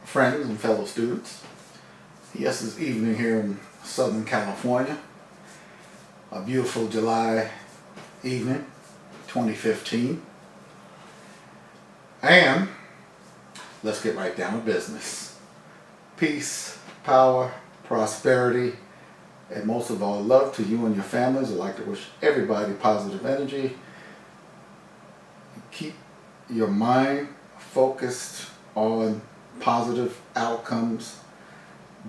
friends and fellow students. Yes, it's evening here in Southern California. A beautiful July evening, 2015. And let's get right down to business. Peace, power, prosperity, and most of all, love to you and your families. I'd like to wish everybody positive energy. Keep your mind focused on positive outcomes.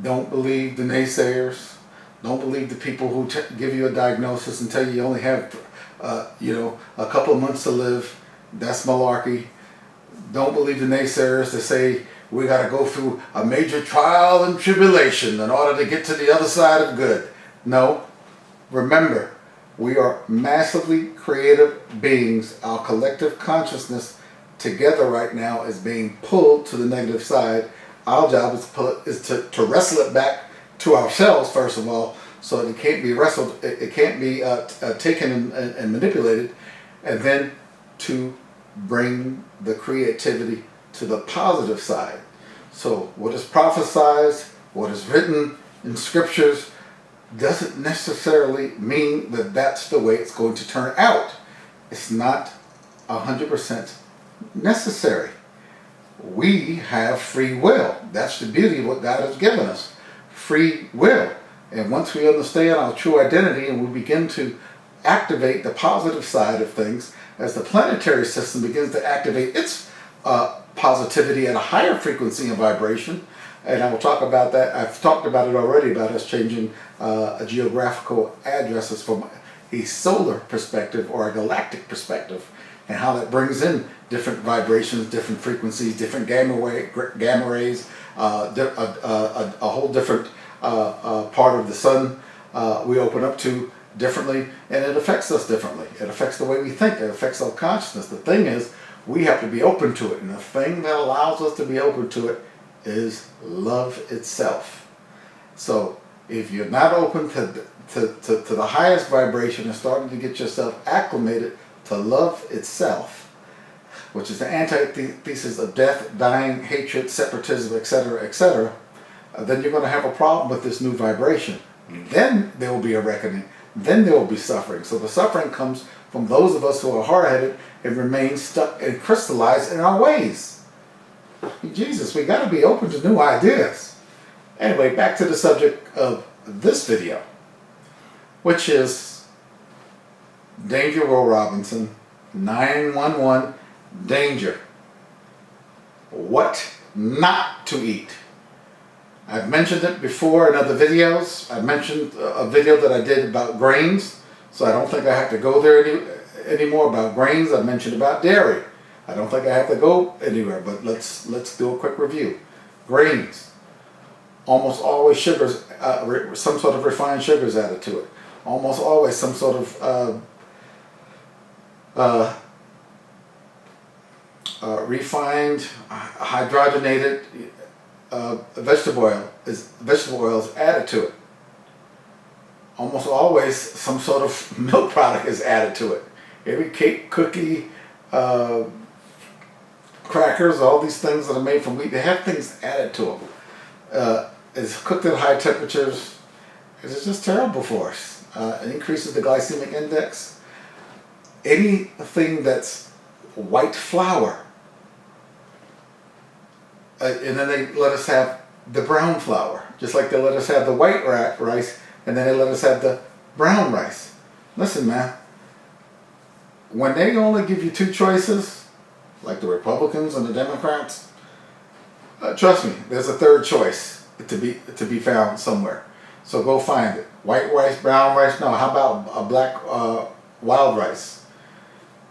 Don't believe the naysayers. Don't believe the people who give you a diagnosis and tell you only have, a couple of months to live. That's malarkey. Don't believe the naysayers that say we got to go through a major trial and tribulation in order to get to the other side of good. No. Remember, we are massively creative beings. Our collective consciousness together right now is being pulled to the negative side. Our job is to wrestle it back to ourselves, first of all, so it can't be wrestled, it can't be taken and manipulated, and then to bring the creativity to the positive side. So what is prophesized, what is written in scriptures, doesn't necessarily mean that that's the way it's going to turn out. It's not 100% necessary. We have free will. That's the beauty of what God has given us. Free will. And once we understand our true identity and we begin to activate the positive side of things, as the planetary system begins to activate its positivity at a higher frequency and vibration, and I will talk about that. I've talked about it already, about us changing geographical addresses from a solar perspective or a galactic perspective, and how that brings in different vibrations, different frequencies, different gamma rays, a whole different part of the sun we open up to differently, and it affects us differently. It affects the way we think. It affects our consciousness. The thing is, we have to be open to it, and the thing that allows us to be open to it is love itself. So if you're not open to the highest vibration and starting to get yourself acclimated to love itself, which is the antithesis of death, dying, hatred, separatism, etc., then you're going to have a problem with this new vibration. Then there will be a reckoning. Then there will be suffering. So the suffering comes from those of us who are hard-headed and remain stuck and crystallized in our ways. Jesus, we got to be open to new ideas. Anyway, back to the subject of this video, which is Danger Will Robinson, 911 Danger. What not to eat. I've mentioned it before in other videos. I mentioned a video that I did about grains, so I don't think I have to go there anymore about grains. I mentioned about dairy. I don't think I have to go anywhere, but let's do a quick review. Grains, almost always sugars, some sort of refined sugars added to it. Almost always some sort of refined, hydrogenated vegetable oil is added to it. Almost always some sort of milk product is added to it. Every cake, cookie, crackers, all these things that are made from wheat, they have things added to them. It's cooked at high temperatures. It's just terrible for us. It increases the glycemic index. Anything that's white flour, and then they let us have the brown flour, just like they let us have the white rice, and then they let us have the brown rice. Listen, man, when they only give you two choices, like the Republicans and the Democrats, trust me, there's a third choice to be found somewhere. So go find it. White rice, brown rice. No, how about a black wild rice?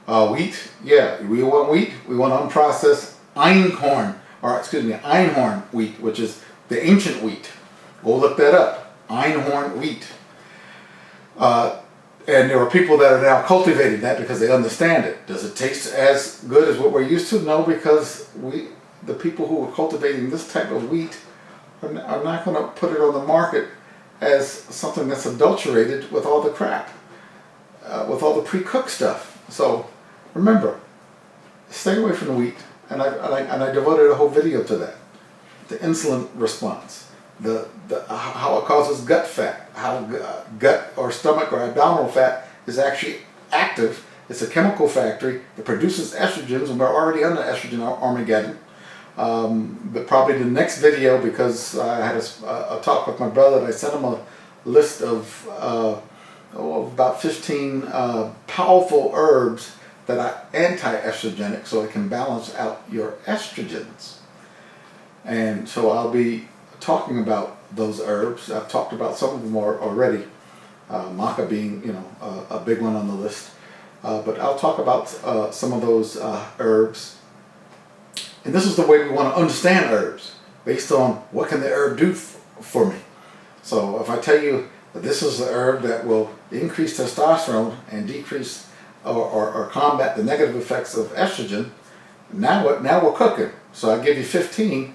Wheat. Yeah, we want wheat. We want unprocessed einkorn wheat, which is the ancient wheat. Go look that up. Einkorn wheat. And there are people that are now cultivating that because they understand it. Does it taste as good as what we're used to? No, because the people who are cultivating this type of wheat are not going to put it on the market as something that's adulterated with all the crap, with all the pre-cooked stuff. So remember, stay away from the wheat. And I devoted a whole video to that. the insulin response, how it causes gut fat, how gut or stomach or abdominal fat is actually active. It's a chemical factory. It produces estrogens, and we're already under estrogen Armageddon. But probably the next video, because I had a talk with my brother, and I sent him a list of about 15 powerful herbs that are anti-estrogenic, so it can balance out your estrogens. And so I'll be talking about those herbs. I've talked about some of them already. Maca being, a big one on the list. But I'll talk about some of those herbs. And this is the way we want to understand herbs, based on what can the herb do for me. So if I tell you that this is the herb that will increase testosterone and decrease or combat the negative effects of estrogen, now we're cooking. So I give you 15,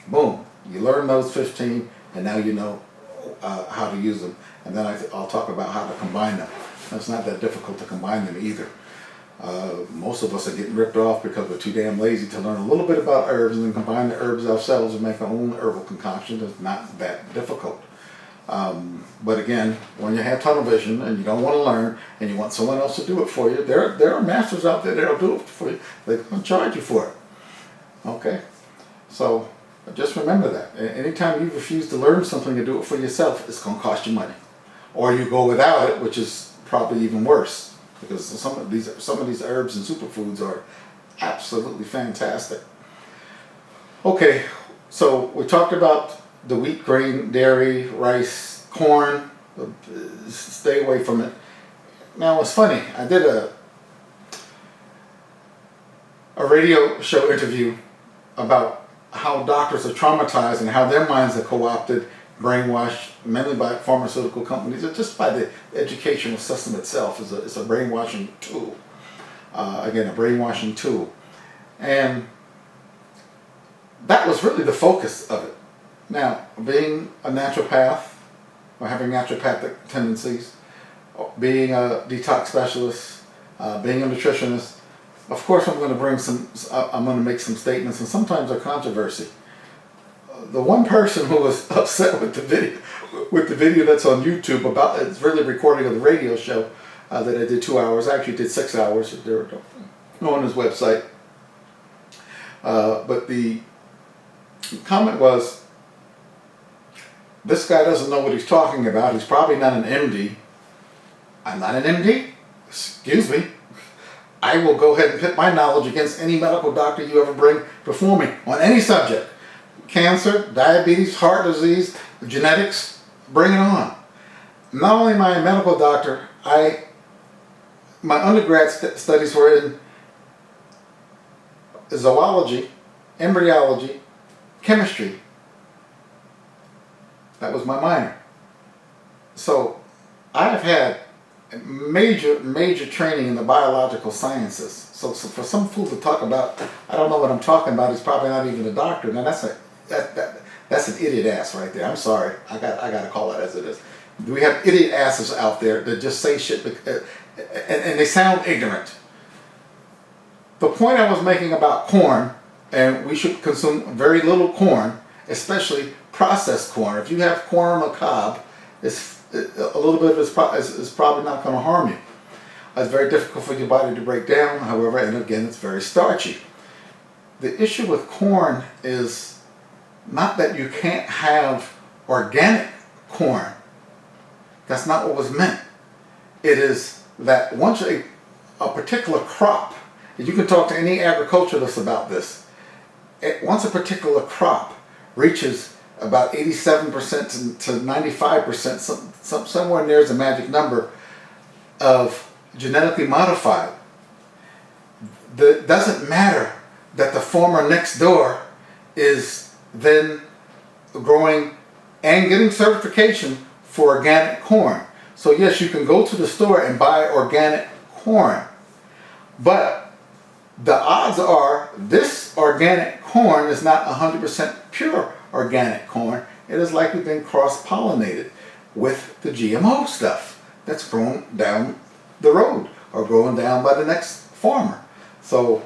boom, you learn those 15, and now you know how to use them. And then I'll talk about how to combine them. It's not that difficult to combine them either. Most of us are getting ripped off because we're too damn lazy to learn a little bit about herbs and then combine the herbs ourselves and make our own herbal concoction. It's not that difficult. But again, when you have tunnel vision and you don't want to learn and you want someone else to do it for you, there are masters out there that'll do it for you. They're going to charge you for it. Okay? So just remember that. Anytime you refuse to learn something and do it for yourself, it's going to cost you money. Or you go without it, which is probably even worse, because some of these herbs and superfoods are absolutely fantastic. Okay, so we talked about the wheat, grain, dairy, rice, corn. Stay away from it. Now it's funny, I did a radio show interview about how doctors are traumatized and how their minds are co-opted, brainwashed, mainly by pharmaceutical companies, or just by the educational system itself. It's a brainwashing tool. Again, a brainwashing tool. And that was really the focus of it. Now, being a naturopath, or having naturopathic tendencies, being a detox specialist, being a nutritionist, of course I'm going to make some statements, and sometimes they're controversy. The one person who was upset with the video that's on YouTube about it's really a recording of the radio show that I did 2 hours. I actually did 6 hours. They're on his website. But the comment was, this guy doesn't know what he's talking about. He's probably not an MD. I'm not an MD? Excuse me. I will go ahead and pit my knowledge against any medical doctor you ever bring before me on any subject. Cancer, diabetes, heart disease, genetics, bring it on. Not only am I a medical doctor, my undergrad studies were in zoology, embryology, chemistry. That was my minor. So I've had major training in the biological sciences. So for some fool to talk about, I don't know what I'm talking about, he's probably not even a doctor. Now that's an idiot ass right there. I'm sorry. I got to call it as it is. We have idiot asses out there that just say shit and they sound ignorant. The point I was making about corn, and we should consume very little corn, especially processed corn. If you have corn on the cob, a little bit of it is probably not going to harm you. It's very difficult for your body to break down, however, and again, it's very starchy. The issue with corn is not that you can't have organic corn. That's not what was meant. It is that once a particular crop, and you can talk to any agriculturalist about this, once a particular crop reaches about 87% to 95%, somewhere near is a magic number of genetically modified, it doesn't matter that the farmer next door is then growing and getting certification for organic corn. So yes, you can go to the store and buy organic corn, but the odds are this organic corn is not 100% pure organic corn. It has likely been cross-pollinated with the GMO stuff that's grown down the road or grown down by the next farmer. So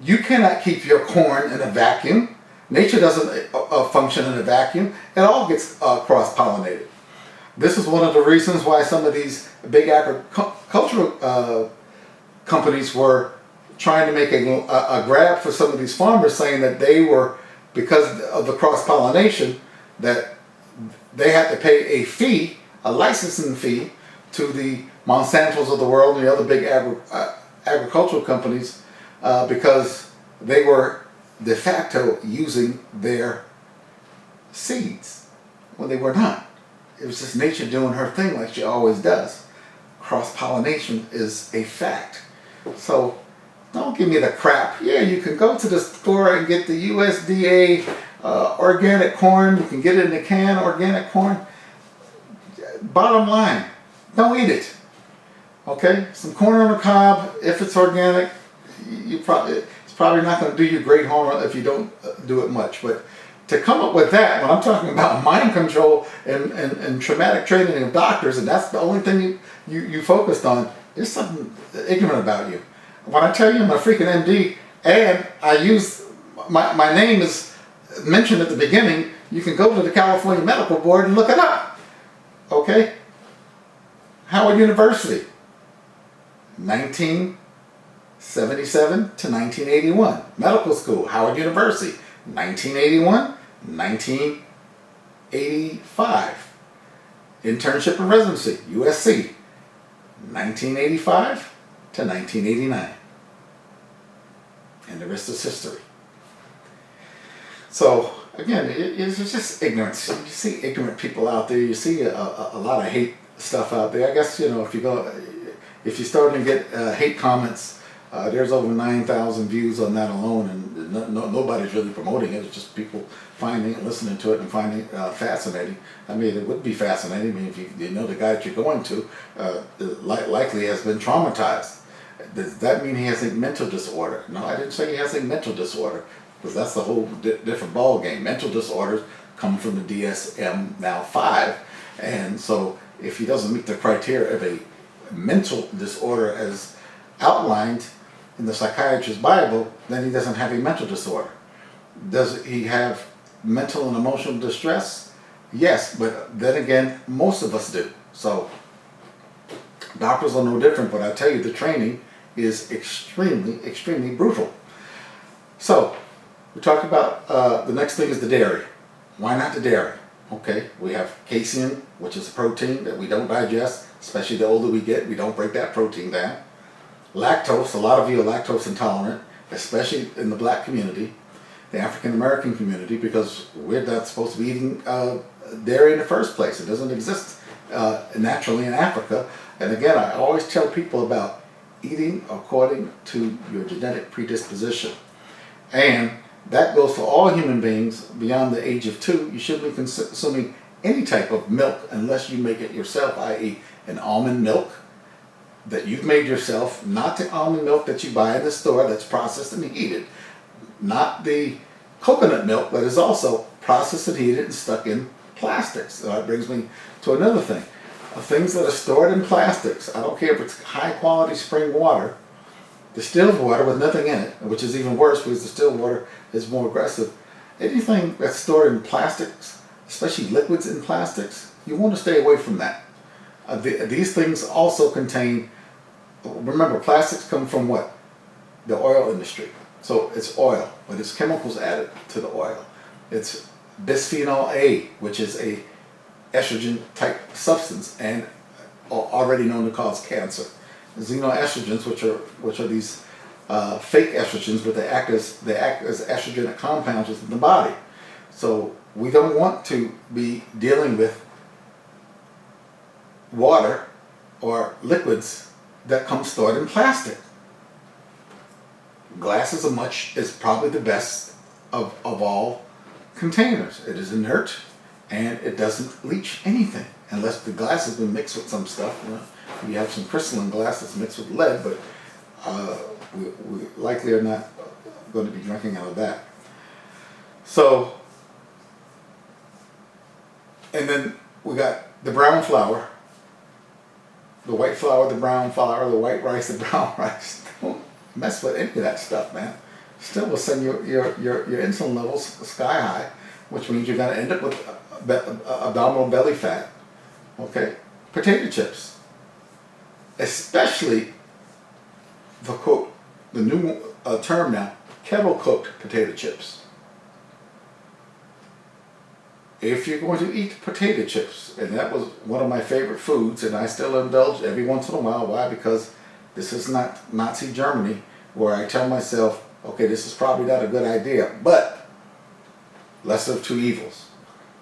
you cannot keep your corn in a vacuum. Nature doesn't function in a vacuum. It all gets cross-pollinated. This is one of the reasons why some of these big agricultural companies were trying to make a grab for some of these farmers, saying that they were, because of the cross-pollination, that they had to pay a fee, a licensing fee, to the Monsantos of the world and the other big agricultural companies because they were de facto using their seeds when they were not. It was just nature doing her thing like she always does. Cross-pollination is a fact. So don't give me the crap. Yeah, you can go to the store and get the USDA organic corn. You can get it in a can, organic corn. Bottom line, don't eat it. Okay? Some corn on the cob, if it's organic, it's probably not going to do you great harm if you don't do it much. But to come up with that, when I'm talking about mind control and traumatic training of doctors, and that's the only thing you focused on, there's something ignorant about you. When I tell you I'm a freaking MD, and I use, my name is mentioned at the beginning, you can go to the California Medical Board and look it up. Okay? Howard University, 1977 to 1981. Medical school, Howard University, 1981, 1985. Internship and residency, USC, 1985 to 1989. And the rest is history. So, again, it's just ignorance. You see ignorant people out there. You see a lot of hate stuff out there. I guess, you know, if you're starting to get hate comments, there's over 9,000 views on that alone, and nobody's really promoting it. It's just people finding it, listening to it, and finding it fascinating. I mean, it would be fascinating. I mean, if you know the guy that you're going to, likely has been traumatized. Does that mean he has a mental disorder? No, I didn't say he has a mental disorder, because that's a whole different ball game. Mental disorders come from the DSM-5, and so if he doesn't meet the criteria of a mental disorder as outlined in the psychiatrist's Bible, then he doesn't have a mental disorder. Does he have mental and emotional distress? Yes, but then again, most of us do. So doctors are no different, but I tell you, the training is extremely, extremely brutal. So we talked about the next thing is the dairy. Why not the dairy? Okay, we have casein, which is a protein that we don't digest, especially the older we get. We don't break that protein down. Lactose, a lot of you are lactose intolerant, especially in the black community, the African American community, because we're not supposed to be eating dairy in the first place. It doesn't exist naturally in Africa. And again, I always tell people about eating according to your genetic predisposition. And that goes for all human beings beyond the age of 2. You shouldn't be consuming any type of milk unless you make it yourself, i.e. an almond milk that you've made yourself, not the almond milk that you buy in the store that's processed and heated, not the coconut milk that is also processed and heated and stuck in plastics. So that brings me to another thing. Things that are stored in plastics, I don't care if it's high quality spring water, distilled water with nothing in it, which is even worse because distilled water is more aggressive. Anything that's stored in plastics, especially liquids in plastics, you want to stay away from that. These things also contain, remember, plastics come from what? The oil industry. So it's oil, but it's chemicals added to the oil. It's bisphenol A, which is a estrogen type substance and already known to cause cancer. Xenoestrogens, which are these fake estrogens, but they act as estrogenic compounds within the body. So we don't want to be dealing with water or liquids that come stored in plastic. Glass is probably the best of all containers. It is inert and it doesn't leach anything unless the glass has been mixed with some stuff. You have some crystalline glass that's mixed with lead, but we likely are not going to be drinking out of that. So, and then we got the brown flour, the white flour, the brown flour, the white rice, the brown rice. Don't mess with any of that stuff, man. still will send your insulin levels sky high, which means you're going to end up with abdominal belly fat. Okay? Potato chips. Especially the new term now, kettle cooked potato chips. If you're going to eat potato chips, and that was one of my favorite foods, and I still indulge every once in a while. Why? Because this is not Nazi Germany, where I tell myself, okay, this is probably not a good idea, but lesser of two evils.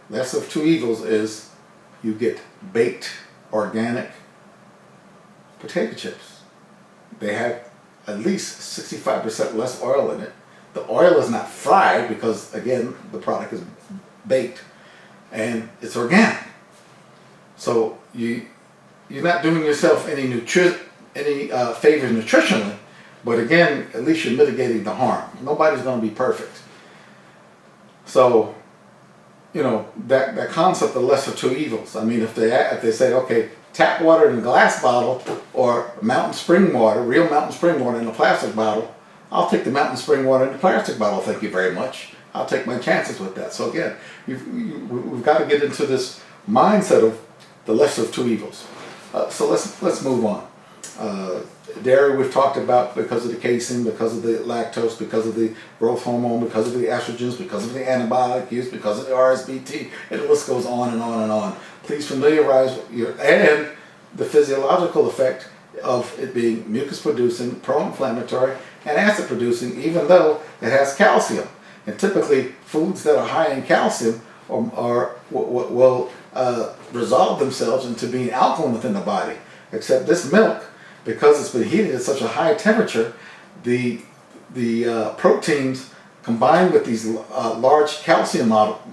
Lesser of two evils is you get baked organic potato chips. They have at least 65% less oil in it. The oil is not fried because, again, the product is baked, and it's organic. So you're not doing yourself any favors nutritionally, but again, at least you're mitigating the harm. Nobody's going to be perfect. So, that concept of lesser two evils. I mean, if they say, okay, tap water in a glass bottle or mountain spring water, real mountain spring water in a plastic bottle, I'll take the mountain spring water in the plastic bottle, thank you very much. I'll take my chances with that. So again, we've got to get into this mindset of the lesser of two evils. So let's move on. Dairy we've talked about because of the casein, because of the lactose, because of the growth hormone, because of the estrogens, because of the antibiotic use, because of the RSBT, and the list goes on and on and on. Please familiarize and the physiological effect of it being mucus producing, pro-inflammatory, and acid producing, even though it has calcium. And typically foods that are high in calcium will resolve themselves into being alkaline within the body. Except this milk, because it's been heated at such a high temperature, the proteins combine with these large calcium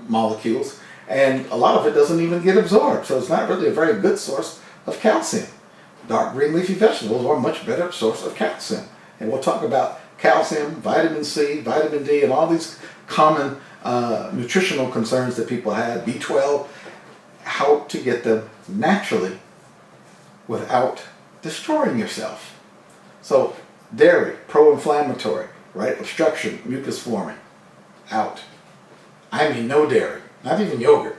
molecules, and a lot of it doesn't even get absorbed. So it's not really a very good source of calcium. Dark green leafy vegetables are a much better source of calcium. And we'll talk about calcium, vitamin C, vitamin D, and all these common nutritional concerns that people have, B12, how to get them naturally without destroying yourself. So dairy, pro-inflammatory, right? Obstruction, mucus forming, out. I mean no dairy, not even yogurt.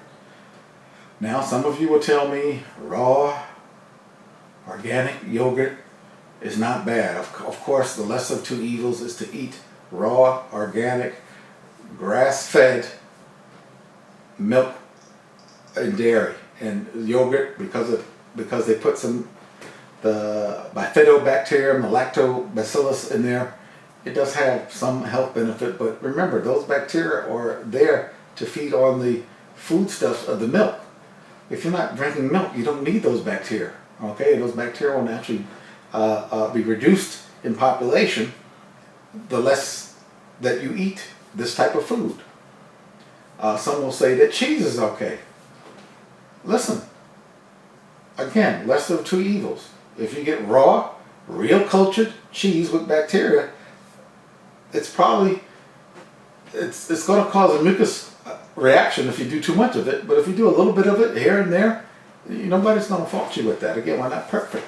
Now some of you will tell me raw, organic yogurt is not bad. Of course, the lesser of two evils is to eat raw, organic, grass-fed milk and dairy. And yogurt, because they put the bifidobacterium, the lactobacillus in there, it does have some health benefit, but remember, those bacteria are there to feed on the foodstuffs of the milk. If you're not drinking milk, you don't need those bacteria. Okay, those bacteria will naturally be reduced in population the less that you eat this type of food. Some will say that cheese is okay. Listen, again, lesser of two evils. If you get raw, real cultured cheese with bacteria, it's going to cause a mucus reaction if you do too much of it. But if you do a little bit of it here and there, nobody's going to fault you with that. Again, we're not perfect.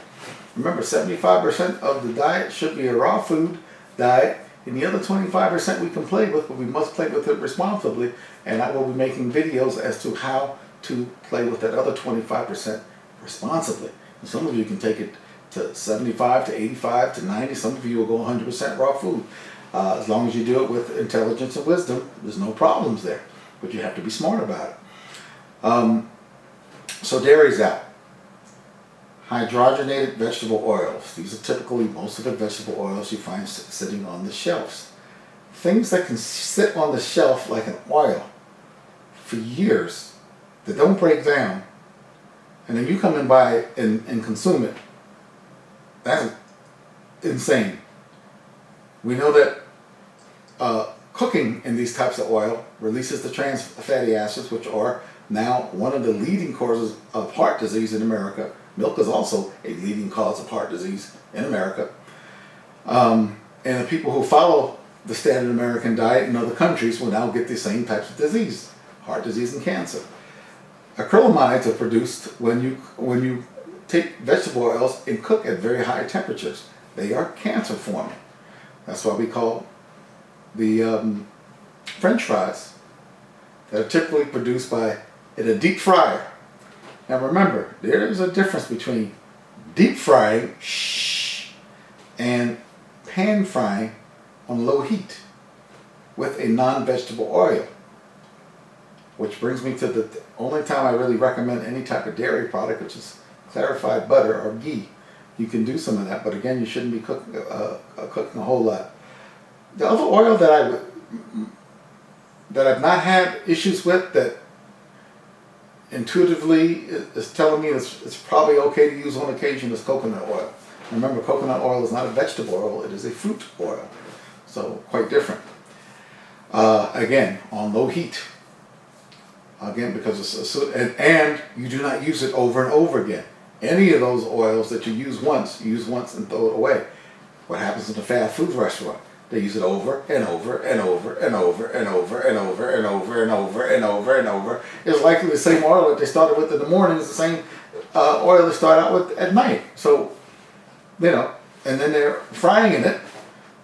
Remember, 75% of the diet should be a raw food diet, and the other 25% we can play with, but we must play with it responsibly. And I will be making videos as to how to play with that other 25% responsibly. And some of you can take it to 75 to 85 to 90. Some of you will go 100% raw food. As long as you do it with intelligence and wisdom, there's no problems there. But you have to be smart about it. So dairy's out. Hydrogenated vegetable oils. These are typically most of the vegetable oils you find sitting on the shelves. Things that can sit on the shelf like an oil for years that don't break down, and then you come and buy it and consume it. That's insane. We know that cooking in these types of oil releases the trans fatty acids, which are now one of the leading causes of heart disease in America. Milk is also a leading cause of heart disease in America. And the people who follow the standard American diet in other countries will now get the same types of disease, heart disease and cancer. Acrylamides are produced when you take vegetable oils and cook at very high temperatures. They are cancer forming. That's why we call the French fries that are typically produced in a deep fryer. Now remember, there is a difference between deep frying and pan frying on low heat with a non-vegetable oil. Which brings me to the only time I really recommend any type of dairy product, which is clarified butter or ghee. You can do some of that, but again, you shouldn't be cooking a whole lot. The other oil that I've not had issues with, that intuitively is telling me it's probably okay to use on occasion, is coconut oil. Remember, coconut oil is not a vegetable oil; it is a fruit oil, so quite different. Again, on low heat. Again, because and you do not use it over and over again. Any of those oils that you use once and throw it away. What happens in a fast food restaurant? They use it over and over and over and over and over and over and over and over and over and over. It's likely the same oil that they started with in the morning is the same oil they start out with at night. So, and then they're frying in it.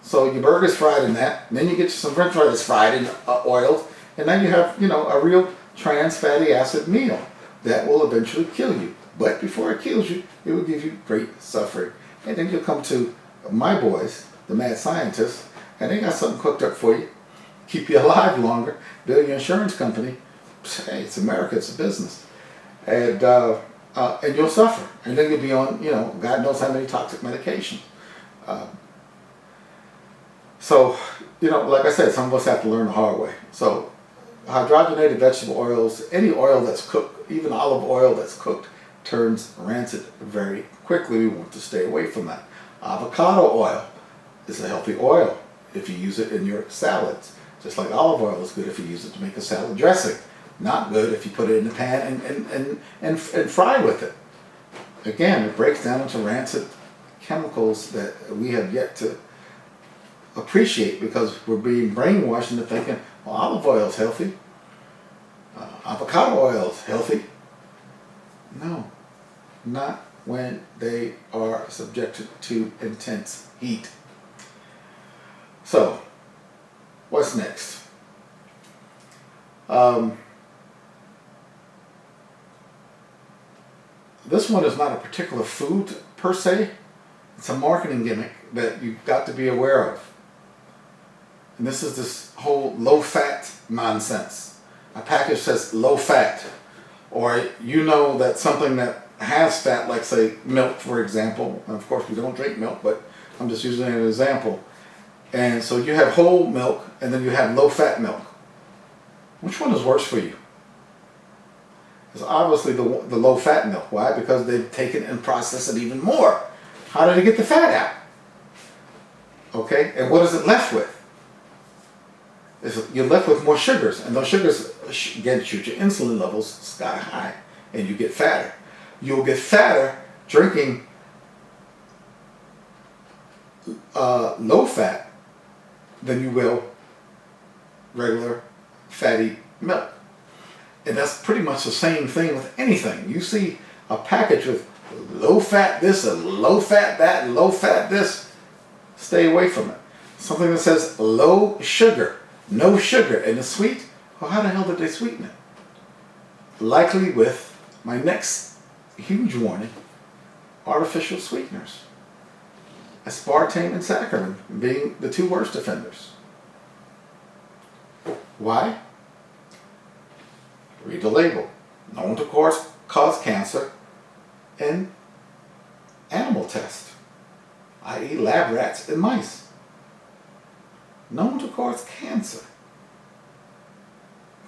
So your burger's fried in that. And then you get some French fries that's fried in oils. And then you have, a real trans fatty acid meal that will eventually kill you. But before it kills you, it will give you great suffering. And then you'll come to my boys, the mad scientists, and they got something cooked up for you, keep you alive longer, bill your insurance company. Hey, it's America, it's a business. And you'll suffer. And then you'll be on, God knows how many toxic medications. So, like I said, some of us have to learn the hard way. So, hydrogenated vegetable oils, any oil that's cooked, even olive oil that's cooked, turns rancid very quickly. We want to stay away from that. Avocado oil is a healthy oil if you use it in your salads. Just like olive oil is good if you use it to make a salad dressing. Not good if you put it in the pan and fry with it. Again, it breaks down into rancid chemicals that we have yet to appreciate because we're being brainwashed into thinking, well, olive oil is healthy. Avocado oil is healthy. No, not when they are subjected to intense heat. So, what's next? This one is not a particular food per se. It's a marketing gimmick that you've got to be aware of. And this is this whole low-fat nonsense. A package says low-fat. Or that something that has fat, like say milk, for example. And of course we don't drink milk, but I'm just using it as an example. And so you have whole milk, and then you have low-fat milk. Which one is worse for you? It's obviously the low-fat milk. Why? Because they've taken and processed it even more. How did they get the fat out? Okay, and what is it left with? You're left with more sugars, and those sugars, again, shoot your insulin levels sky high, and you get fatter. You'll get fatter drinking low fat than you will regular fatty milk. And that's pretty much the same thing with anything. You see a package with low fat this and low fat that and low fat this, stay away from it. Something that says low sugar, no sugar, and it's sweet, well, how the hell did they sweeten it? Likely with my next huge warning, artificial sweeteners. Aspartame and saccharin being the two worst offenders. Why? Read the label. Known to cause cancer in animal tests, i.e. lab rats and mice. Known to cause cancer.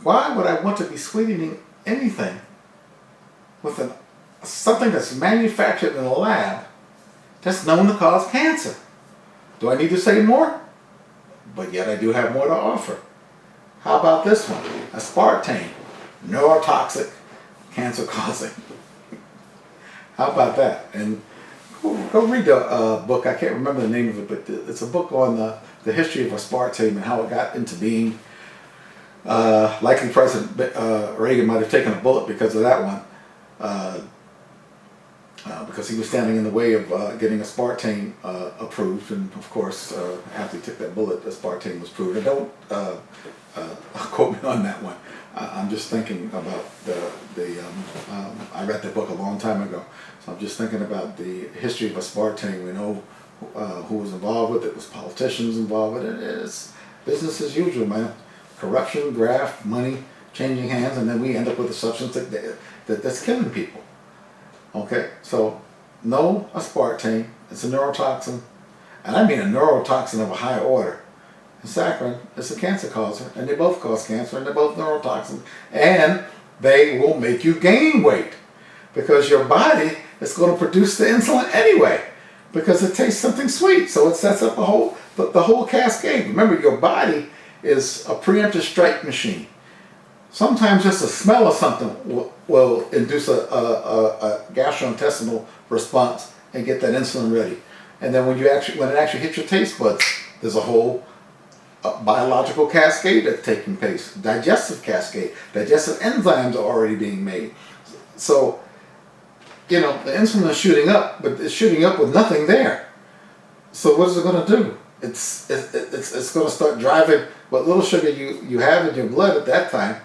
Why would I want to be sweetening anything with something that's manufactured in a lab that's known to cause cancer? Do I need to say more? But yet I do have more to offer. How about this one? Aspartame, neurotoxic, cancer-causing. How about that? And go read the book. I can't remember the name of it, but it's a book on the history of aspartame and how it got into being. Likely President Reagan might have taken a bullet because of that one. because he was standing in the way of getting aspartame approved, and of course, after he took that bullet, aspartame was approved. And don't quote me on that one. I'm just thinking about I read that book a long time ago, so I'm just thinking about the history of aspartame. We know who was involved with it. It was politicians involved with it. It's business as usual, man. Corruption, graft, money changing hands, and then we end up with a substance that's killing people. Okay, so no aspartame. It's a neurotoxin, and I mean a neurotoxin of a high order. And saccharin is a cancer causer, and they both cause cancer, and they're both neurotoxins, and they will make you gain weight because your body is going to produce the insulin anyway because it tastes something sweet. So it sets up the whole cascade. Remember, your body is a preemptive strike machine. Sometimes just the smell of something will induce a gastrointestinal response and get that insulin ready. And then when it actually hits your taste buds, there's a whole biological cascade that's taking place, digestive cascade. Digestive enzymes are already being made. So, the insulin is shooting up, but it's shooting up with nothing there. So what is it going to do? It's going to start driving what little sugar you have in your blood at that time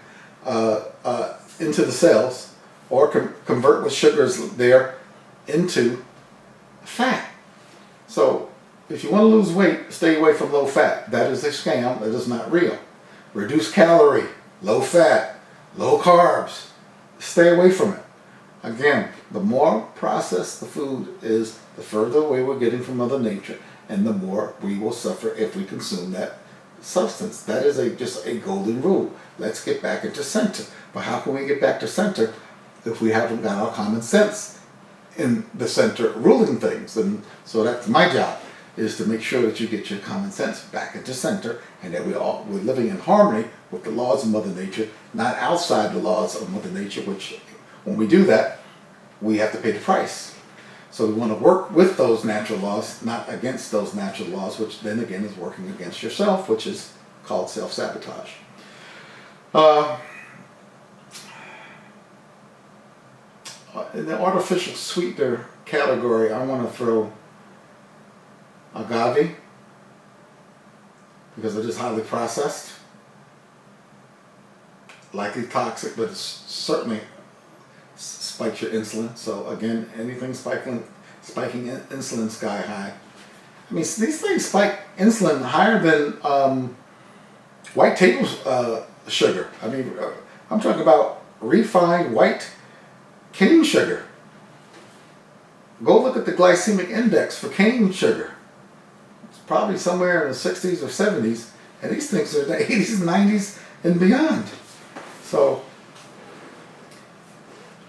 into the cells, or convert what sugars there into fat. So if you want to lose weight, stay away from low fat. That is a scam. That is not real. Reduce calorie, low fat, low carbs. Stay away from it. Again, the more processed the food is, the further away we're getting from Mother Nature, and the more we will suffer if we consume that substance. That is just a golden rule. Let's get back into center. But how can we get back to center if we haven't got our common sense in the center ruling things? And so that's my job, is to make sure that you get your common sense back into center, and that we're living in harmony with the laws of Mother Nature, not outside the laws of Mother Nature, which when we do that, we have to pay the price. So we want to work with those natural laws, not against those natural laws, which then again is working against yourself, which is called self-sabotage. In the artificial sweetener category, I want to throw agave, because it is highly processed, likely toxic, but it's certainly spikes your insulin. So again, anything spiking insulin sky high. I mean, these things spike insulin higher than white table sugar. I mean, I'm talking about refined white cane sugar. Go look at the glycemic index for cane sugar. It's probably somewhere in the 60s or 70s, and these things are in the 80s and 90s and beyond. So,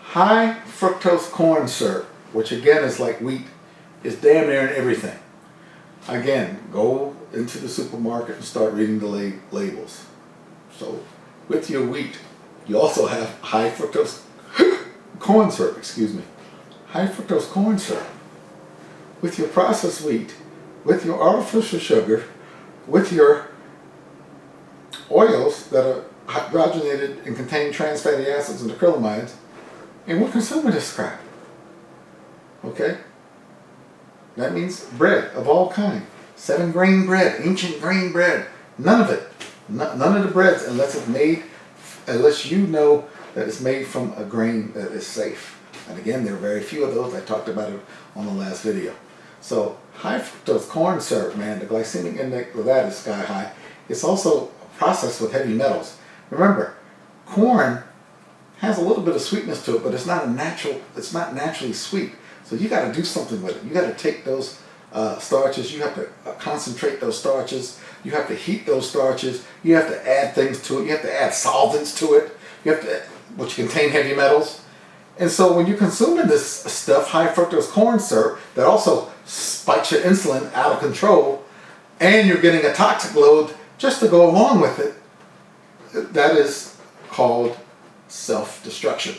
high fructose corn syrup, which again is like wheat, is damn near in everything. Again, go into the supermarket and start reading the labels. So, with your wheat, you also have high fructose corn syrup, high fructose corn syrup. With your processed wheat, with your artificial sugar, with your oils that are hydrogenated and contain trans fatty acids and acrylamides, and we're consuming this crap. Okay? That means bread of all kind. 7-grain bread, ancient grain bread. None of it. None of the breads, unless you know that it's made from a grain that is safe. And again, there are very few of those. I talked about it on the last video. So high fructose corn syrup, man, the glycemic index of that is sky high. It's also processed with heavy metals. Remember, corn has a little bit of sweetness to it, but it's not naturally sweet. So you got to do something with it. You got to take those starches. You have to concentrate those starches. You have to heat those starches. You have to add things to it. You have to add solvents to it. Which contain heavy metals. And so when you're consuming this stuff, high fructose corn syrup, that also spikes your insulin out of control, and you're getting a toxic load just to go along with it, that is called self-destruction.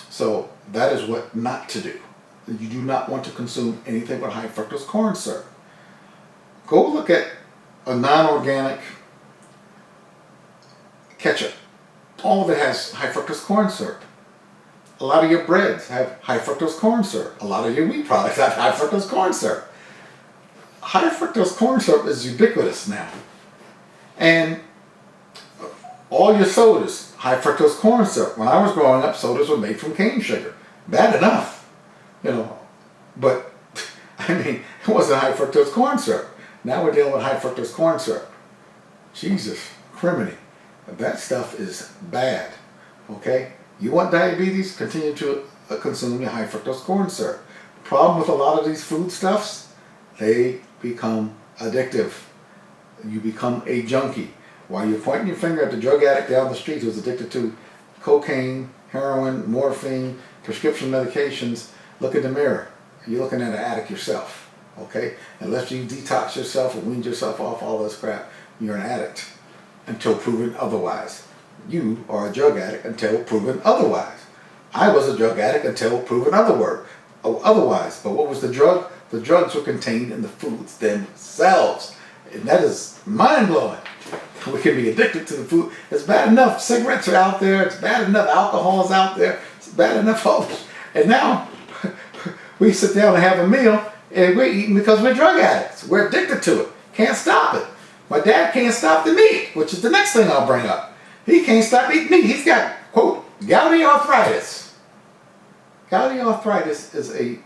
So that is what not to do. You do not want to consume anything but high fructose corn syrup. Go look at a non-organic ketchup. All of it has high fructose corn syrup. A lot of your breads have high fructose corn syrup. A lot of your wheat products have high fructose corn syrup. High fructose corn syrup is ubiquitous now. And all your sodas, high fructose corn syrup. When I was growing up, sodas were made from cane sugar. Bad enough, you know. But, I mean, it wasn't high fructose corn syrup. Now we're dealing with high fructose corn syrup. Jesus, criminy. That stuff is bad, okay? You want diabetes? Continue to consume your high fructose corn syrup. The problem with a lot of these foodstuffs, they become addictive. You become a junkie. While you're pointing your finger at the drug addict down the street who's addicted to cocaine, heroin, morphine, prescription medications, look in the mirror. You're looking at an addict yourself, okay? Unless you detox yourself and wean yourself off all this crap, you're an addict until proven otherwise. You are a drug addict until proven otherwise. I was a drug addict until proven otherwise. But what was the drug? The drugs were contained in the foods themselves. And that is mind-blowing. We can be addicted to the food. It's bad enough cigarettes are out there. It's bad enough alcohol is out there. It's bad enough all this. And now we sit down and have a meal and we're eating because we're drug addicts. We're addicted to it. Can't stop it. My dad can't stop the meat, which is the next thing I'll bring up. He can't stop eating meat. He's got, quote, gouty arthritis. Gouty arthritis is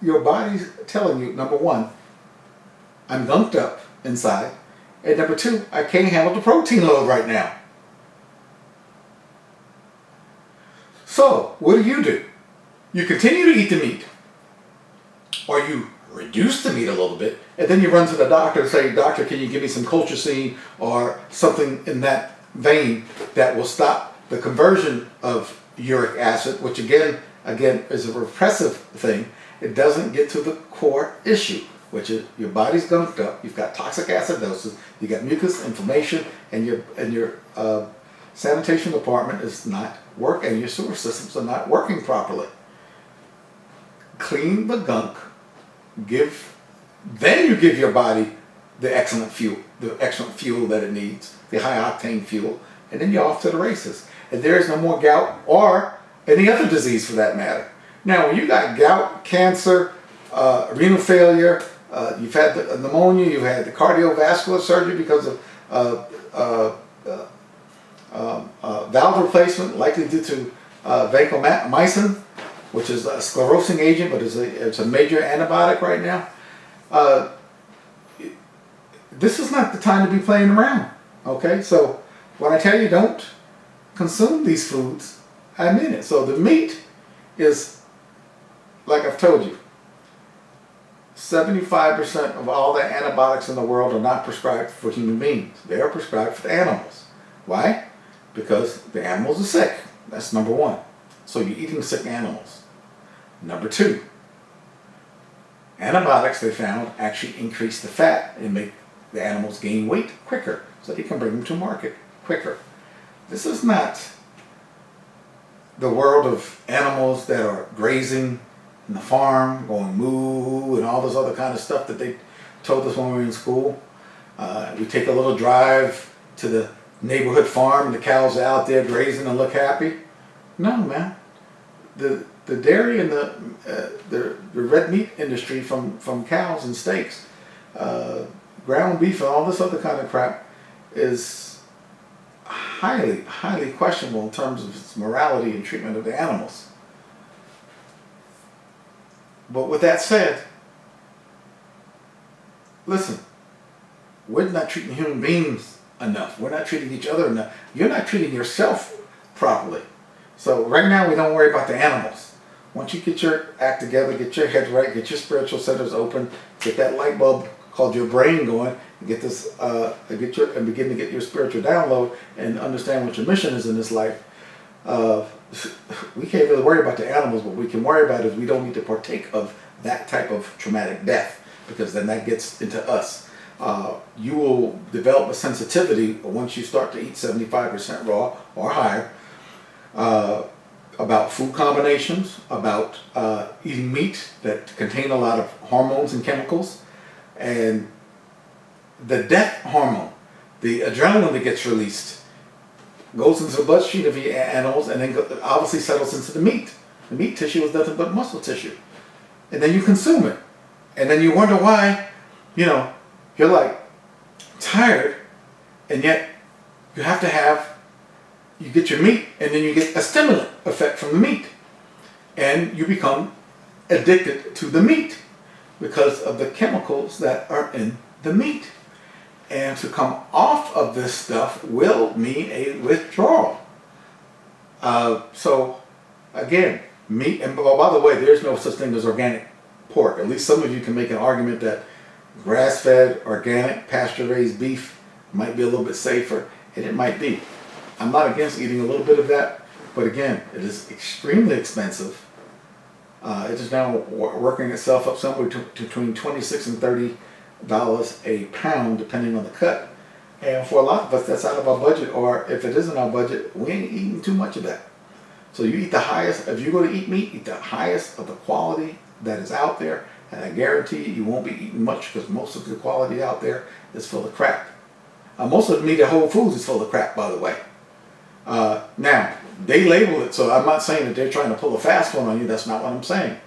your body's telling you, number one, I'm gunked up inside. And number two, I can't handle the protein load right now. So, what do? You continue to eat the meat. Or you reduce the meat a little bit, and then you run to the doctor and say, doctor, can you give me some colchicine or something in that vein that will stop the conversion of uric acid, which again is a repressive thing. It doesn't get to the core issue, which is your body's gunked up, you've got toxic acidosis, you got mucus inflammation, and your sanitation department is not working, and your sewer systems are not working properly. Clean the gunk, then you give your body the excellent fuel that it needs, the high octane fuel, and then you're off to the races. And there is no more gout or any other disease for that matter. Now, when you got gout, cancer, renal failure, you've had the pneumonia, you've had the cardiovascular surgery because of valve replacement, likely due to vancomycin, which is a sclerosing agent, but it's a major antibiotic right now. This is not the time to be playing around, okay? So when I tell you don't consume these foods, I mean it. So the meat is, like I've told you, 75% of all the antibiotics in the world are not prescribed for human beings. They are prescribed for the animals. Why? Because the animals are sick. That's number one. So you're eating sick animals. Number two, antibiotics, they found, actually increase the fat and make the animals gain weight quicker so they can bring them to market quicker. This is not the world of animals that are grazing in the farm, going moo and all this other kind of stuff that they told us when we were in school. We take a little drive to the neighborhood farm and the cows are out there grazing and look happy. No, man. The dairy and the red meat industry from cows and steaks, ground beef and all this other kind of crap is highly, highly questionable in terms of its morality and treatment of the animals. But with that said, listen, we're not treating human beings enough. We're not treating each other enough. You're not treating yourself properly. So right now we don't worry about the animals. Once you get your act together, get your head right, get your spiritual centers open, get that light bulb called your brain going, and get this, and begin to get your spiritual download and understand what your mission is in this life. We can't really worry about the animals, but we can worry about is we don't need to partake of that type of traumatic death, because then that gets into us. You will develop a sensitivity once you start to eat 75% raw or higher about food combinations, about eating meat that contain a lot of hormones and chemicals, and the death hormone, the adrenaline that gets released, goes into the bloodstream of your animals and then obviously settles into the meat. The meat tissue is nothing but muscle tissue. And then you consume it. And then you wonder why, you're like tired, and yet you have to you get your meat, and then you get a stimulant effect from the meat. And you become addicted to the meat because of the chemicals that are in the meat. And to come off of this stuff will mean a withdrawal. So again, meat, and by the way, there's no such thing as organic pork. At least some of you can make an argument that grass-fed, organic, pasture-raised beef might be a little bit safer, and it might be. I'm not against eating a little bit of that, but again, it is extremely expensive. It is now working itself up somewhere between $26 and $30 a pound, depending on the cut. And for a lot of us, that's out of our budget, or if it isn't our budget, we ain't eating too much of that. So you eat the highest, if you're going to eat meat, eat the highest of the quality that is out there, and I guarantee you won't be eating much, because most of the quality out there is full of crap. Most of the meat at Whole Foods is full of crap, by the way. Now, they label it, so I'm not saying that they're trying to pull a fast one on you. That's not what I'm saying.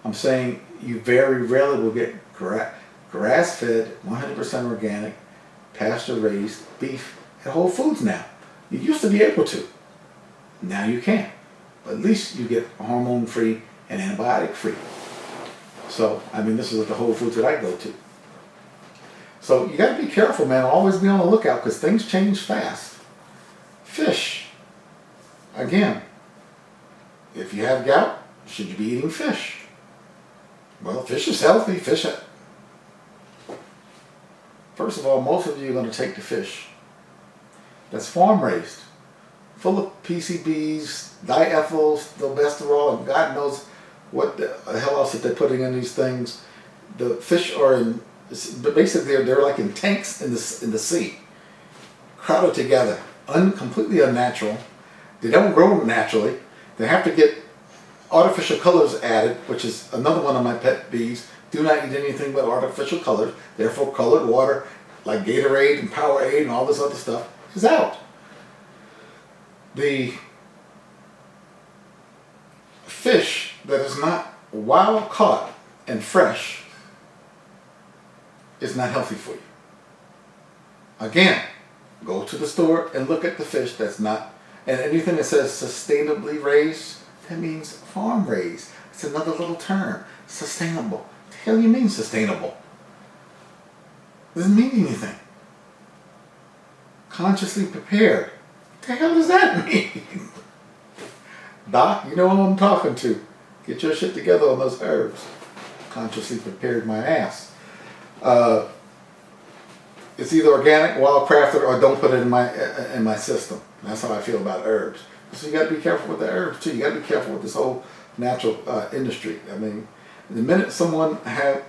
I'm saying you very rarely will get grass-fed, 100% organic, pasture-raised beef at Whole Foods now. You used to be able to. Now you can't. But at least you get hormone-free and antibiotic-free. So, this is the Whole Foods that I go to. So you got to be careful, man. Always be on the lookout, because things change fast. Fish. Again, if you have gout, should you be eating fish? Well, fish is healthy. First of all, most of you are going to take the fish that's farm raised, full of PCBs, diethyls, cholesterol, and God knows what the hell else that they're putting in these things. The fish are in, basically they're like in tanks in the sea, crowded together, completely unnatural. They don't grow naturally. They have to get artificial colors added, which is another one of my pet peeves. Do not eat anything but artificial colors. Therefore, colored water like Gatorade and Powerade and all this other stuff is out. The fish that is not wild caught and fresh is not healthy for you. Again, go to the store and look at the fish that's not, and anything that says sustainably raised, that means farm raised. It's another little term, sustainable. What the hell do you mean sustainable? It doesn't mean anything. Consciously prepared. What the hell does that mean? Doc, you know who I'm talking to. Get your shit together on those herbs. Consciously prepared my ass. It's either organic, wild crafted, or don't put it in my system. That's how I feel about herbs. So you got to be careful with the herbs too. You got to be careful with this whole natural industry. The minute someone has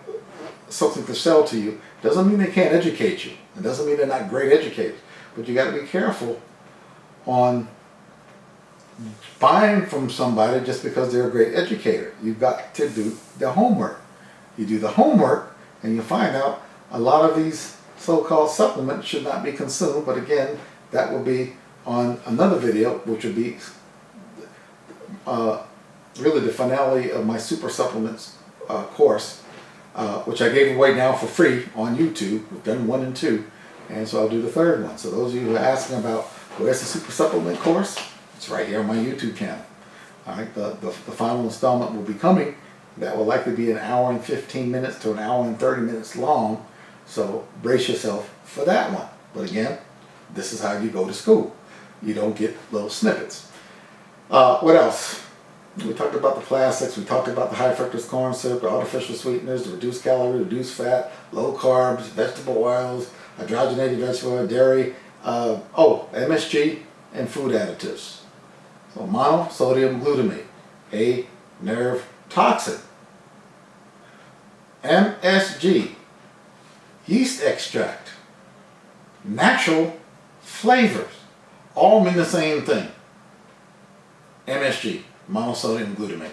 something to sell to you, doesn't mean they can't educate you. It doesn't mean they're not great educators. But you got to be careful on buying from somebody just because they're a great educator. You've got to do the homework. You do the homework, and you find out a lot of these so-called supplements should not be consumed. But again, that will be on another video, which would be really the finale of my super supplements course, which I gave away now for free on YouTube. We've done 1 and 2, and so I'll do the 3rd one. So those of you who are asking about where's the super supplement course, it's right here on my YouTube channel. All right, the final installment will be coming. That will likely be an hour and 15 minutes to an hour and 30 minutes long. So brace yourself for that one. But again, this is how you go to school. You don't get little snippets. What else? We talked about the plastics. We talked about the high fructose corn syrup, the artificial sweeteners, the reduced calorie, reduced fat, low carbs, vegetable oils, hydrogenated vegetable oil, dairy, MSG, and food additives. So monosodium glutamate, a nerve toxin. MSG, yeast extract, natural flavors, all mean the same thing. MSG, monosodium glutamate.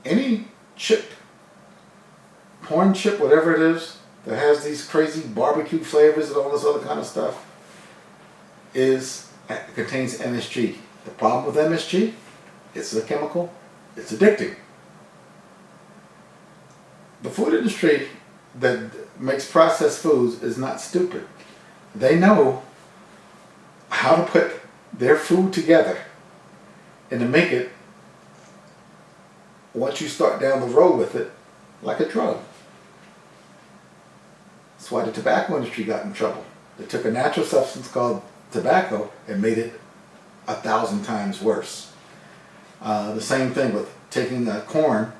Any chip, corn chip, whatever it is, that has these crazy barbecue flavors and all this other kind of stuff, contains MSG. The problem with MSG, it's a chemical, it's addicting. The food industry that makes processed foods is not stupid. They know how to put their food together and to make it, once you start down the road with it, like a drug. That's why the tobacco industry got in trouble. They took a natural substance called tobacco and made it 1,000 times worse. The same thing with taking corn,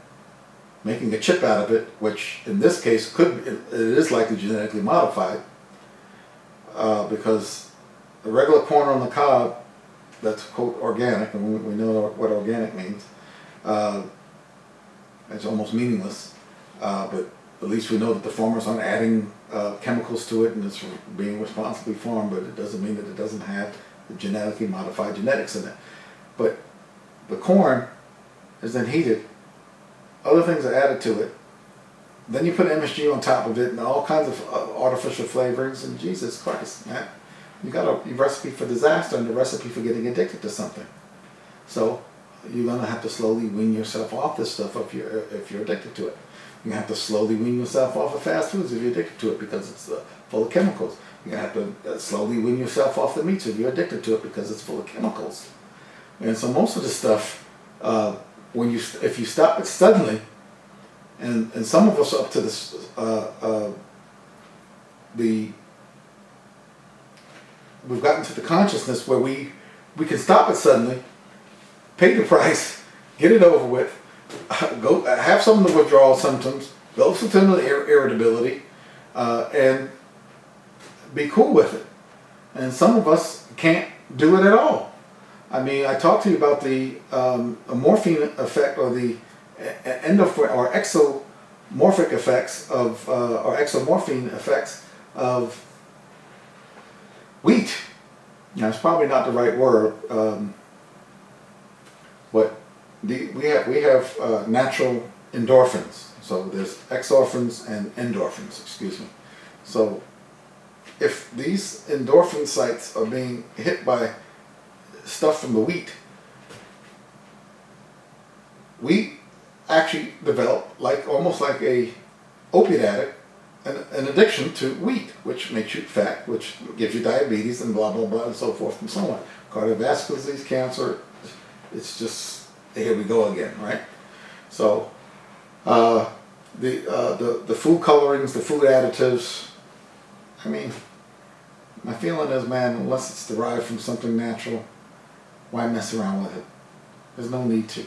making a chip out of it, which in this case it is likely genetically modified, because the regular corn on the cob, that's quote organic, and we know what organic means. It's almost meaningless, but at least we know that the farmers aren't adding chemicals to it and it's being responsibly farmed, but it doesn't mean that it doesn't have the genetically modified genetics in it. But the corn is then heated, other things are added to it, then you put MSG on top of it and all kinds of artificial flavorings, and Jesus Christ, man, you got a recipe for disaster and a recipe for getting addicted to something. So you're going to have to slowly wean yourself off this stuff if you're addicted to it. You're going to have to slowly wean yourself off of fast foods if you're addicted to it because it's full of chemicals. You're going to have to slowly wean yourself off the meats if you're addicted to it because it's full of chemicals. And so most of the stuff, if you stop it suddenly, and some of us are up to this, we've gotten to the consciousness where we can stop it suddenly, pay the price, get it over with, go have some of the withdrawal symptoms, go through some of the irritability, and be cool with it. And some of us can't do it at all. I mean, I talked to you about the morphine effect, or the or exomorphic effects of, or exomorphine effects of wheat. Now, it's probably not the right word, but we have natural endorphins. So there's exorphins and endorphins, excuse me. So if these endorphin sites are being hit by stuff from the wheat, we actually develop almost like a opiate addict, an addiction to wheat, which makes you fat, which gives you diabetes and blah blah blah and so forth and so on. Cardiovascular disease, cancer, it's just, here we go again, right? So the food colorings, the food additives, I mean, my feeling is, man, unless it's derived from something natural, why mess around with it? There's no need to.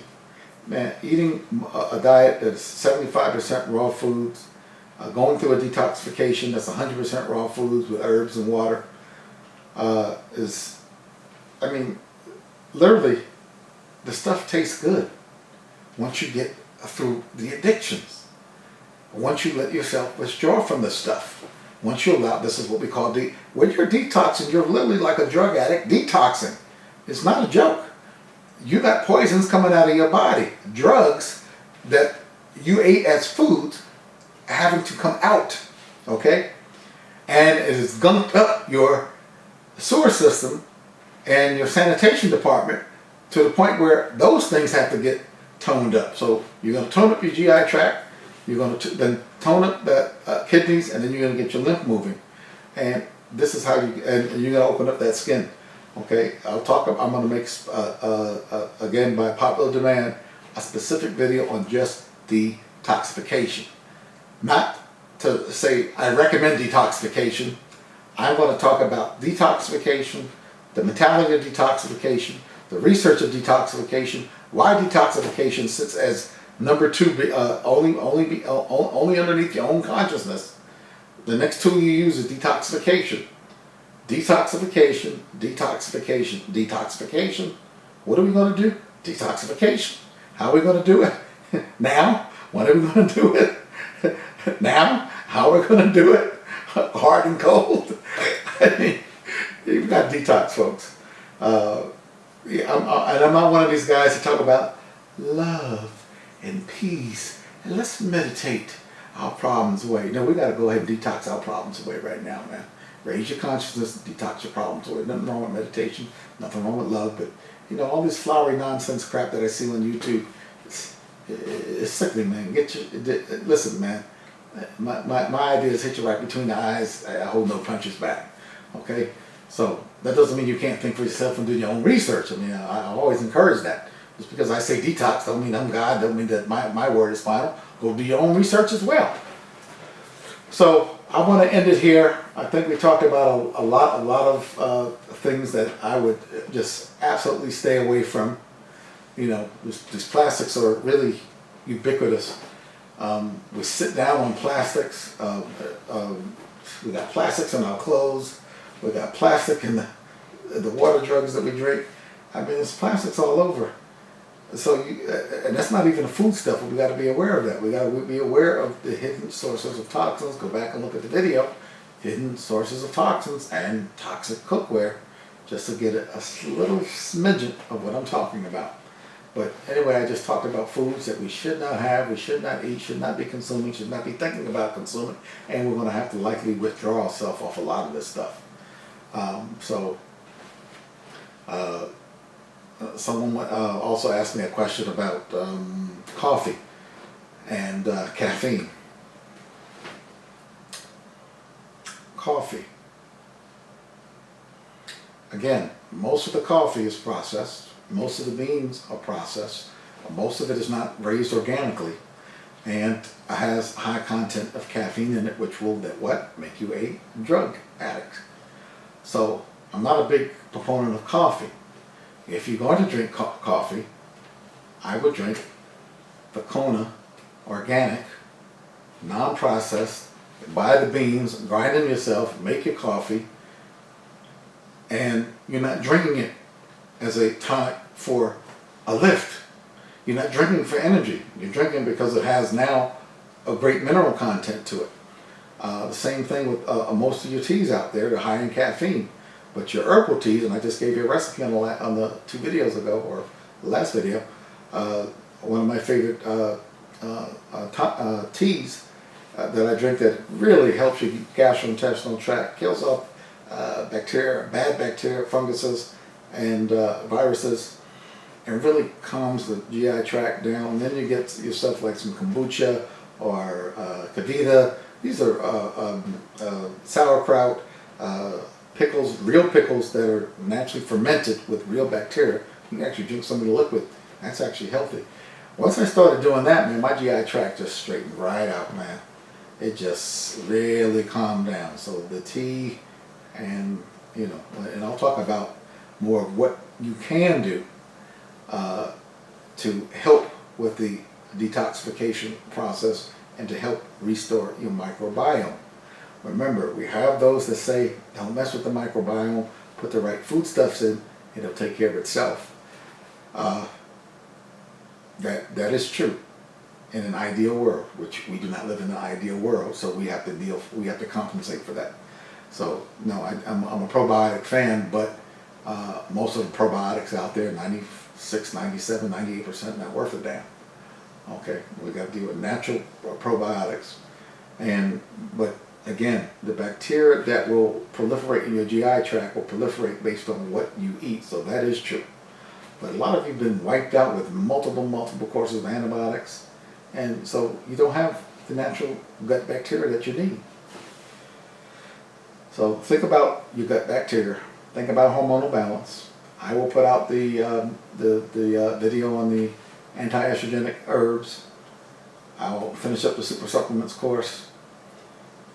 Man, eating a diet that's 75% raw foods, going through a detoxification that's 100% raw foods with herbs and water, is, I mean, literally, the stuff tastes good once you get through the addictions. Once you let yourself withdraw from the stuff. Once you allow, this is what we call, when you're detoxing, you're literally like a drug addict detoxing. It's not a joke. You got poisons coming out of your body. Drugs that you ate as foods having to come out, okay? And it has gunked up your sewer system and your sanitation department to the point where those things have to get toned up. So you're going to tone up your GI tract, you're going to then tone up the kidneys, and then you're going to get your lymph moving. And this is how and you're going to open up that skin. Okay, I'm going to make, again, by popular demand, a specific video on just detoxification. Not to say I recommend detoxification. I'm going to talk about detoxification, the mentality of detoxification, the research of detoxification, why detoxification sits as number 2, only underneath your own consciousness. The next tool you use is detoxification. Detoxification, detoxification, detoxification. What are we going to do? Detoxification. How are we going to do it? Now? When are we going to do it? Now? How are we going to do it? Hard and cold? I mean, you've got detox, folks. And I'm not one of these guys to talk about love and peace and let's meditate our problems away. No, we got to go ahead and detox our problems away right now, man. raise your consciousness, detox your problems. So there's nothing wrong with meditation, nothing wrong with love, but all this flowery nonsense crap that I see on YouTube, it's sickening, man. Listen, man. My idea is hit you right between the eyes. I hold no punches back. Okay, so that doesn't mean you can't think for yourself and do your own research. I mean, I always encourage that. Just because I say detox don't mean I'm God. Don't mean that my word is final. Go do your own research as well. So I want to end it here. I think we talked about a lot of things that I would just absolutely stay away from. These plastics are really ubiquitous. We sit down on plastics. We got plastics in our clothes. We got plastic in the water drugs that we drink. I mean, there's plastics all over. So, and that's not even the food stuff. But we got to be aware of that. We got to be aware of the hidden sources of toxins. Go back and look at the video. Hidden sources of toxins and toxic cookware, just to get a little smidgen of what I'm talking about. But anyway, I just talked about foods that we should not have, we should not eat, should not be consuming, should not be thinking about consuming, and we're going to have to likely withdraw ourselves off a lot of this stuff. Someone also asked me a question about coffee and caffeine. Coffee. Again, most of the coffee is processed. Most of the beans are processed. Most of it is not raised organically, and has high content of caffeine in it, which will make you a drug addict. So I'm not a big proponent of coffee. If you're going to drink coffee, I would drink the Kona organic, non-processed. Buy the beans, grind them yourself, make your coffee, and you're not drinking it as a tonic for a lift. You're not drinking for energy. You're drinking because it has now a great mineral content to it. The same thing with most of your teas out there. They're high in caffeine. But your herbal teas, and I just gave you a recipe on the 2 videos ago, or the last video, one of my favorite teas that I drink that really helps your gastrointestinal tract, kills off bacteria, bad bacteria, funguses, and viruses, and really calms the GI tract down. And then you get yourself like some kombucha or kavita. These are sauerkraut, pickles, real pickles that are naturally fermented with real bacteria. You can actually drink some of the liquid. That's actually healthy. Once I started doing that, man, my GI tract just straightened right out, man. It just really calmed down. So the tea, and and I'll talk about more of what you can do to help with the detoxification process and to help restore your microbiome. Remember, we have those that say, don't mess with the microbiome, put the right foodstuffs in, it'll take care of itself. That is true in an ideal world, which we do not live in an ideal world, so we have to compensate for that. So no, I'm a probiotic fan, but most of the probiotics out there, 96, 97, 98%, not worth a damn. Okay, we got to deal with natural probiotics, but again, the bacteria that will proliferate in your GI tract will proliferate based on what you eat, so that is true. But a lot of you have been wiped out with multiple courses of antibiotics, and so you don't have the natural gut bacteria that you need. So think about your gut bacteria. Think about hormonal balance. I will put out the video on the anti-estrogenic herbs. I will finish up the super supplements course.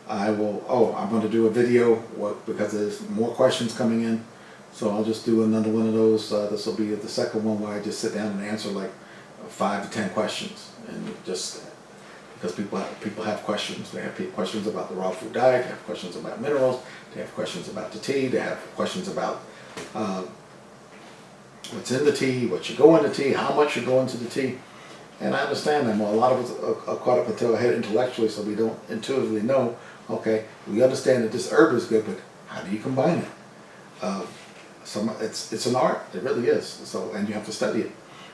I'm going to do a video because there's more questions coming in. So I'll just do another one of those. This will be the second one where I just sit down and answer like 5 to 10 questions, and just because people have questions. They have questions about the raw food diet. They have questions about minerals. They have questions about the tea. They have questions about what's in the tea, what should go in the tea, how much should go into the tea. And I understand them. Well, a lot of us are caught up until our head intellectually, so we don't intuitively know. Okay, we understand that this herb is good, but how do you combine it? It's an art. It really is. So, and you have to study it,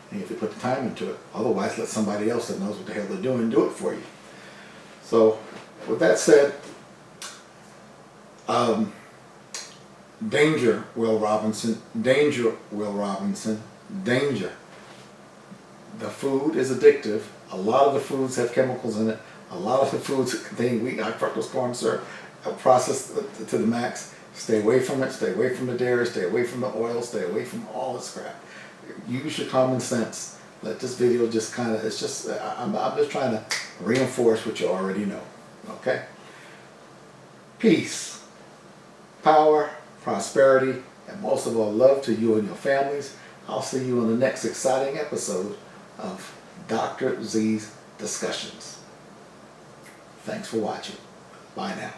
and you have to put the time into it. Otherwise, let somebody else that knows what the hell they're doing do it for you. So, with that said, Danger, Will Robinson. Danger, Will Robinson. Danger. The food is addictive. A lot of the foods have chemicals in it. A lot of the foods contain wheat, high fructose corn syrup, processed to the max. Stay away from it. Stay away from the dairy. Stay away from the oil. Stay away from all this crap. Use your common sense. Let this video just kind of, it's just, I'm just trying to reinforce what you already know. Okay? Peace, power, prosperity, and most of all, love to you and your families. I'll see you in the next exciting episode of Dr. Z's Discussions. Thanks for watching. Bye now.